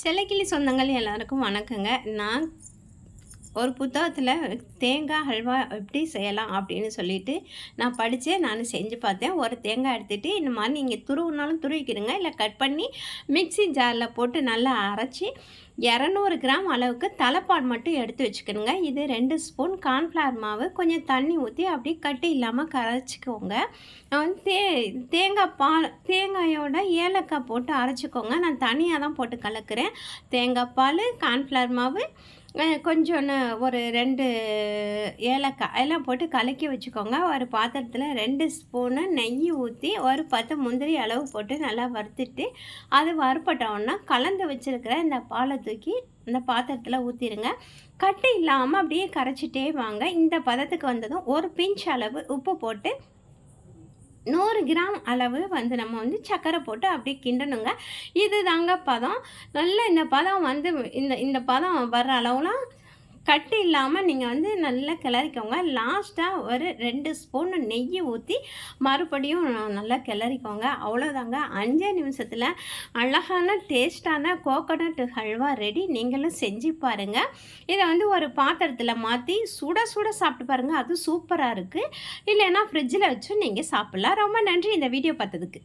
செல்லக்கிளி சொந்தங்கள் எல்லாருக்கும் வணக்கங்க. நான் ஒரு புத்தகத்தில் தேங்காய் ஹல்வா எப்படி செய்யலாம் அப்படின்னு சொல்லிட்டு நான் படித்தேன். நான் செஞ்சு பார்த்தேன். ஒரு தேங்காய் எடுத்துகிட்டு இந்த மாதிரி நீங்கள் துருவுனாலும் துருவிக்கிறங்க, இல்லை கட் பண்ணி மிக்ஸி ஜாரில் போட்டு நல்லா அரைச்சி 200 கிராம் அளவுக்கு தலைப்பால் மட்டும் எடுத்து வச்சுக்கணுங்க. இது 2 ஸ்பூன் கார்ன்ஃப்ளவர் மாவு, கொஞ்சம் தண்ணி ஊற்றி அப்படியே கட்டி இல்லாமல் கரைச்சிக்கோங்க. வந்து தேங்காயோட ஏலக்காய் போட்டு அரைச்சிக்கோங்க. நான் தனியாக தான் போட்டு கலக்கிறேன். தேங்காய் பால், கார்ன்ஃப்ளவர் மாவு, கொஞ்சோன்னு ஒரு 2 ஏலக்காய் எல்லாம் போட்டு கலக்கி வச்சுக்கோங்க. ஒரு பாத்திரத்தில் 2 ஸ்பூனு நெய் ஊற்றி ஒரு 10 முந்திரி அளவு போட்டு நல்லா வறுத்துட்டு, அது வறுப்பட்டோன்னா கலந்து வச்சுருக்கிற இந்த பாலை தூக்கி இந்த பாத்திரத்தில் ஊற்றிடுங்க. கட்டு இல்லாமல் அப்படியே கரைச்சிட்டே வாங்க. இந்த பதத்துக்கு வந்ததும் ஒரு பிஞ்ச் அளவு உப்பு போட்டு 100 கிராம் அளவு நம்ம சர்க்கரை போட்டு அப்படியே கிண்டணுங்க. இது தாங்க பதம். நல்லா இந்த பதம் இந்த பதம் வர்ற அளவுலாம் கட்டு இல்லாமல் நீங்கள் நல்லா கிளறிக்கோங்க. லாஸ்ட்டாக ஒரு 2 ஸ்பூன் நெய் ஊற்றி மறுபடியும் நல்லா கிளறிக்கோங்க. அவ்வளோதாங்க. 5 நிமிஷத்தில் அழகான டேஸ்டான கோகோனட் ஹல்வா ரெடி. நீங்களும் செஞ்சு பாருங்கள். இதை ஒரு பாத்திரத்தில் மாற்றி சுட சுட சாப்பிட்டு பாருங்கள். அது சூப்பராக இருக்குது. இல்லைன்னா ஃப்ரிட்ஜில் வச்சு நீங்கள் சாப்பிட்லாம். ரொம்ப நன்றி இந்த வீடியோ பார்த்ததுக்கு.